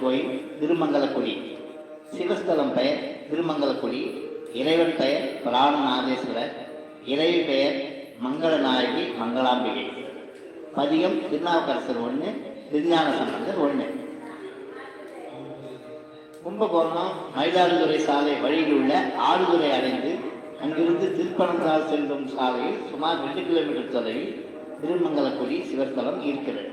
திருக்கோயில் திருமங்கலக்குடி. சிவஸ்தலம் பெயர் திருமங்கலக்குடி. இறைவன் பெயர் பிராணநாதேஸ்வரர். இறைவி பெயர் மங்களநாயகி மங்களாம்பிகை. பதிகம் திருநாவுக்கரசர் 1, திருஞான சம்பந்தர் 1. கும்பகோணம் மயிலாடுதுறை சாலை வழியில் உள்ள ஆடுதுறை அடைந்து அங்கிருந்து திருப்பனந்தாள் செல்லும் சாலையில் சுமார் 2 கிலோமீட்டர் தொலைவில் திருமங்கலக்குடி சிவஸ்தலம் இருக்கிறது.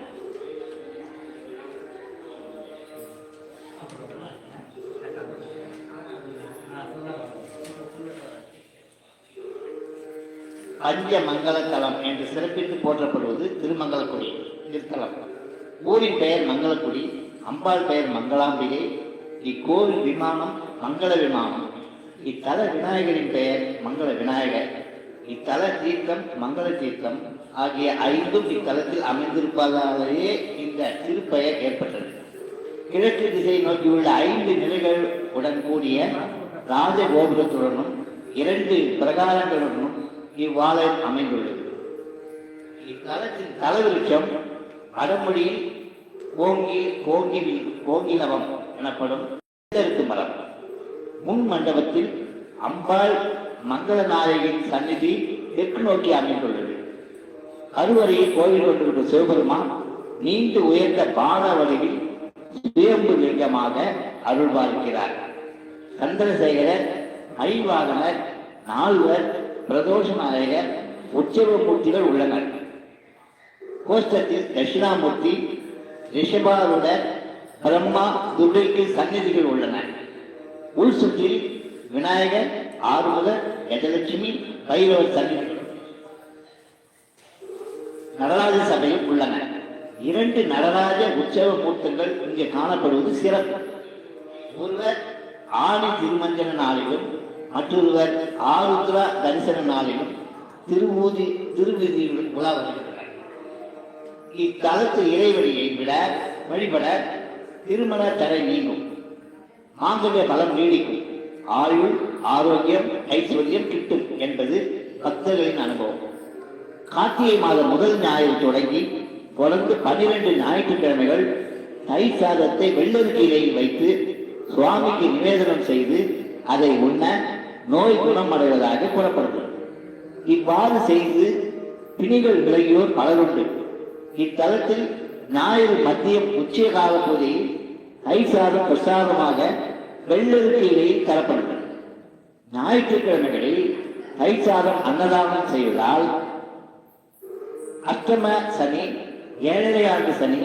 பஞ்ச மங்களத்தலம் என்று சிறப்பித்து போற்றப்படுவது திருமங்கலக்குடி திருத்தலம். ஊரின் பெயர் மங்களக்குடி, அம்பாள் பெயர் மங்களாம்பிகை. இக்கோவில் விமானம் மங்கள விமானம். இத்தல விநாயகரின் பெயர் மங்கள விநாயகர். இத்தல தீர்த்தம் மங்கள தீர்த்தம் ஆகிய 5ம் இத்தலத்தில் அமைந்திருப்பதாலேயே இந்த திருப்பெயர் ஏற்பட்டது. கிழக்கு திசை நோக்கியுள்ள 5 நிலைகள் உடன் கூடிய ராஜகோபுரத்துடனும் 2 பிரகாரங்களுடனும் இவ்வாலயம் அமைந்துள்ளது. இத்தலத்தின் தலவிருட்சம் வடமொழியில் கோங்கிலவம் எனப்படும் மரம். முன் மண்டபத்தில் அம்பாள் மங்களநாயகின் சந்நிதி தெற்கு நோக்கி அமைந்துள்ளது. கருவறையில் கோவில் கொண்டிருக்கிற சிவபெருமான் நீண்டு உயர்ந்த பாத வடிவில் சுயம்பு லிங்கமாக அருள்பாலிக்கிறார். சந்திரசேகரர், ஐவாகனர், 4வர், பிரதோஷ நாயகர், உற்சவமூர்த்திகள் உள்ளனர். கோஷ்டத்தில் தட்சிணாமூர்த்தி, ரிஷபாருடர், பிரம்மா, துர்கைக்கு சந்நிதிகள் உள்ளன. உள் சுற்றில் விநாயகர், ஆறுமுகர், கஜலட்சுமி, பைரவர் சந்நிதிகள் நடராஜ சபையில் உள்ளன. 2 நடராஜ உற்சவ மூர்த்தங்கள் இங்கே காணப்படுவது சிறப்பு. ஒருவர் ஆணி திருமஞ்சன நாளிலும் மற்றொருவர் ஆருத்ரா தரிசன நாளிலும் திருவீதியில் உலா வருகின்றனர். இத்தலத்து இறைவழியை வழிபட திருமண தடை நீங்கும், மாங்கல்ய பலம் நீடிக்கும், ஆயுள், ஆரோக்கியம், ஐஸ்வர்யம் கிட்டும் என்பது பக்தர்களின் அனுபவம். கார்த்திகை மாதம் முதல் ஞாயிறு தொடங்கி தொடர்ந்து 12 ஞாயிற்றுக்கிழமைகள் தை சாதத்தை வெள்ளரிக்கையில் வைத்து சுவாமிக்கு நிவேதனம் செய்து அதை உண்ண நோய் குணமடைவதாக கூறப்படுகிறது. இவ்வாறு செய்து பிணிகள் விலகியோர் பலருண்டு. இத்தலத்தில் ஞாயிறு மதியம் உச்சிய கால பூஜையில் தைசாதம் பிரசாதமாக வெள்ளரிக்கையில் தரப்படுகிறது. ஞாயிற்றுக்கிழமைகளில் தைசாதம் அன்னதானம் செய்வதால் அஷ்டம சனி, 7 ஆண்டு சனி,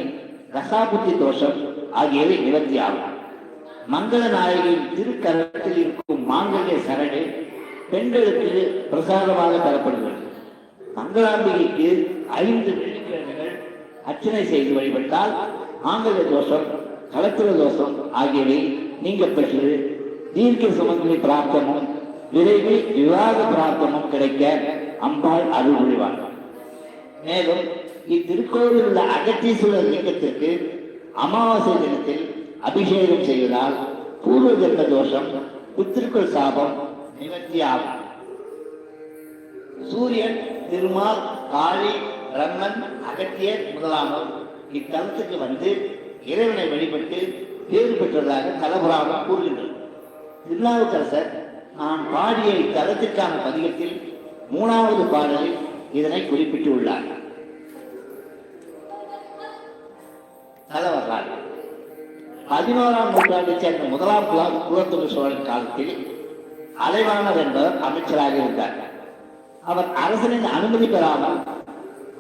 ரசாபுத்தி தோஷம் ஆகியவை நிவர்த்தியாகும். மங்கள நாயகியின் திருக்கரத்தில் இருக்கும் மாங்கல்ய சரடு பெண்களுக்கு பிரசாதமாக தரப்படுகிறது. மங்களாம்பிகைக்கு 5 வெள்ளிக்கிழமைகள் அர்ச்சனை செய்து வழிபட்டால் மாங்கல்ய தோஷம், கலத்திர தோஷம் ஆகியவை நீங்க பெற்று தீர்க்க சுமங்கலி பிரார்த்தமும் விரைவில் விவாத பிரார்த்தமும் கிடைக்க அம்பாள் அருள் புரிவார். மேலும் இத்திருக்கோவில் உள்ள அகத்தீஸ்வரர் லிங்கத்திற்கு அமாவாசை தினத்தில் அபிஷேகம் செய்வதால் பூர்வ ஜென்ம தோஷம், புத்திருக்குள் சாபம் நிவர்த்தியாகும். சூரியன், திருமால், காளி, பிரம்மன், அகத்தியர் முதலானோர் இத்தலத்துக்கு வந்து இறைவனை வழிபட்டு பேறு பெற்றதாக தலபுராணம் கூறுகின்றது. திருநாவுக்கரசர் நான் பாடிய இத்தலத்திற்கான பதிகத்தில் 3வது பாடலில் இதனை குறிப்பிட்டு உள்ளார். தல வரலாறு 11ஆம் நூற்றாண்டைச் சேர்ந்த 1ஆம் குலோத்துங்க சோழன் காலத்தில் அலைவாணர் என்பவர் அமைச்சராக இருந்தார். அவர் அரசனின் அனுமதி பெறாமல்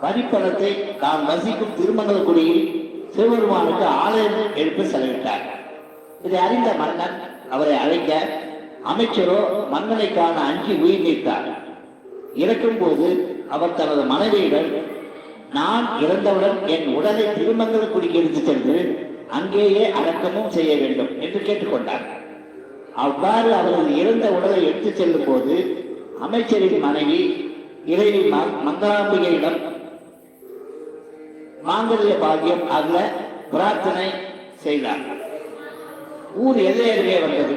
வரிப்பணத்தை தான் வசிக்கும் திருமங்கலக்குடியில் சிவபெருமானுக்கு ஆலயம் எழுப்ப செலவிட்டார். இதை அறிந்த மன்னன் அவரை அழைக்க அமைச்சரோ மன்னனை காண அஞ்சி உயிர் நீத்தார். இறக்கும் போது அவர் தனது மனைவியிடம் நான் இறந்தவுடன் என் உடலை திருமங்கலக்குடிக்கு எடுத்து சென்று அங்கேயே அடக்கமும் செய்ய வேண்டும் என்று கேட்டுக்கொண்டார். அவ்வாறு அவரது இறந்த உடலை எடுத்து செல்லும் போது அமைச்சரின் மனைவி இறைவி மங்களாம்பிகையிடம் மாங்கல்ய பாக்கியம் அல்ல பிரார்த்தனை செய்தார். ஊர் எல்லையருகே வந்தது.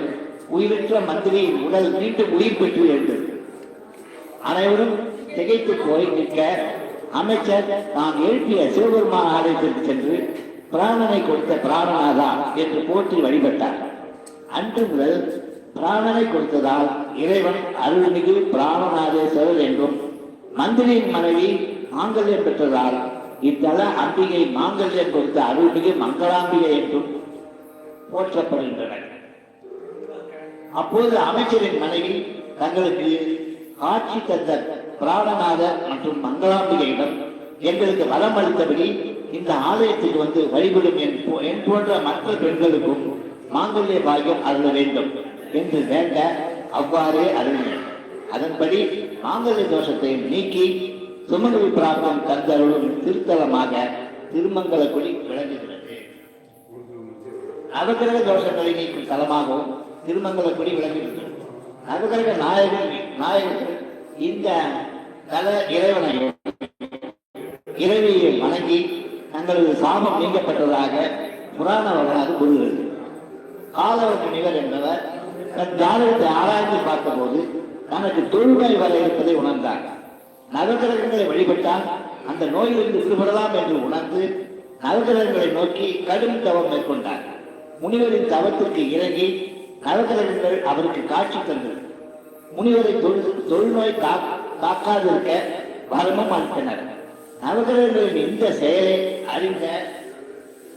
உயிரற்ற மந்திரியின் உடல் மீண்டும் உயிர் பெற்று எழுந்தது. அனைவரும் திகைத்து போய் நிற்க அமைச்சர் தான் எழுப்பிய சிவபெருமான் ஆலயத்திற்கு சென்று பிராணனை கொடுத்த பிராணநாதா என்று போற்றி வழிபட்டார். அன்று முதல் பிராணனை கொடுத்ததால் இறைவன் அருள்மிகு பிராணநாதேஸ்வரர் என்றும், மந்திரியின் மனைவி மாங்கல்யம் பெற்றதால் இத்தல அம்பிகை மாங்கல்யம் கொடுத்த அருள்மிகு மங்களாம்பிகை என்றும் போற்றப்படுகின்றனர். அப்போது அமைச்சரின் மனைவி தங்களுக்கு ஆட்சி தந்த பிராணநாதர் மற்றும் மங்களாம்பிகையிடம் எங்களுக்கு வரம் அளித்தபடி இந்த ஆலயத்துக்கு வந்து வழிபடும் என் போன்ற மற்ற பெண்களுக்கும் மாங்கல்ய பாகியம் அருள வேண்டும் என்று வேண்ட அவ்வாறே அருளினர். அதன்படி மாங்கல்ய தோஷத்தையும் நீக்கி சுமங்கலி பிராப்தம் தந்தருளும் திருத்தலமாக திருமங்கலக்குடி விளங்குகிறது. நவகிரக தோஷங்களை நீக்கும் தலமாகவும் திருமங்கலக்குடி விளங்குகிறது. நவகிரக நாயகர்கள் இந்த தல இறைவனையும் இறைவியை வணங்கி தங்களது சாபம் நீங்கப்பட்டதாக புராண வரலாறு கூறுகிறது. காலவ முனிவர் என்பவர் தன் ஜாதகத்தை ஆராய்ந்து பார்த்தபோது தனக்கு தொழுநோய் வர இருப்பதை உணர்ந்தார். நவகிரகங்களை வழிபட்டால் அந்த நோயிலிருந்து விடுபடலாம் என்று உணர்ந்து நவகிரகங்களை நோக்கி கடும் தவம் மேற்கொண்டார். முனிவரின் தவத்திற்கு இறங்கி நவகிரகங்கள் அவருக்கு காட்சி தந்தது. முனிவரை தொழுநோய் தாக்காதிருக்க வரமும் அளித்தனர். நவகிரகங்களின் இந்த செயலை அறிந்த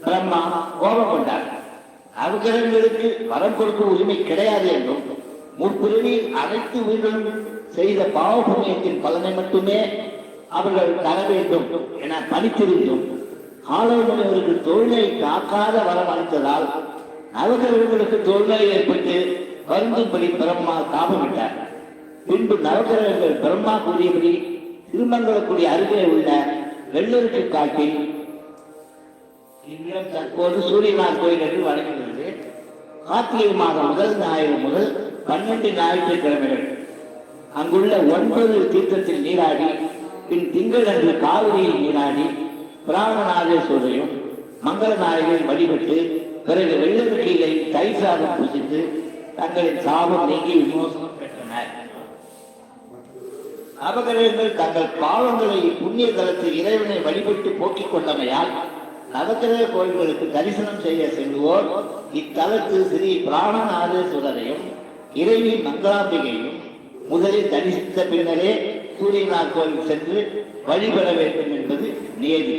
பிரம்மா கோபம் கொண்டார். நவகிரகங்களுக்கு வரம் கொடுக்கும் உரிமை கிடையாது என்றும், முற்பிறவி அனைத்து உயிர்களும் செய்த பாவ புண்ணியத்தின் பலனை மட்டுமே அவர்கள் தர வேண்டும் என பணித்திருந்தும் ஆலய முனிவருக்கு தொழிலை காக்காத வரம் அளித்ததால் நவகிரகங்களுக்கு தொழிலை ஏற்பட்டு வருந்தும்படி பிரம்மா தாபமிட்டார். பின்பு நவகிரகங்கள் பிரம்மா கூறியபடி திருமங்கலக்குடி அருகே உள்ள வெள்ளருக்கு காட்டில் இவ்விடம் தற்போது சூரியனார் கோயில் என்று வழங்குகிறது. கார்த்திகை மாதம் முதல் ஞாயிறு முதல் 12 ஞாயிற்றுக்கிழமைகள் அங்குள்ள 9 தீர்த்தத்தில் நீராடி, பின் திங்கள் அன்று காவிரியில் நீராடி பிராணநாதேஸ்வரையும் மங்கள நாயகரையும் வழிபட்டு பிறகு வெள்ளருக்கையை தைசாதம் பூசித்து தங்களின் சாபம் நீங்கி விமோசனம் பெற்றனர். நவகிரகங்கள் தங்கள் பாவங்களை புண்ணிய தலத்தில் இறைவனை வழிபட்டு போக்கிக் கொண்டமையால் நவகிரக கோயில்களுக்கு தரிசனம் செய்ய செல்வோர் இத்தலத்தில் ஸ்ரீ பிராணநாதேஸ்வரரையும் இறைவி மங்களாம்பிகையும் முதலில் தரிசித்த பின்னரே சூரியனார் கோயில் சென்று வழிபட வேண்டும் என்பது நியதி.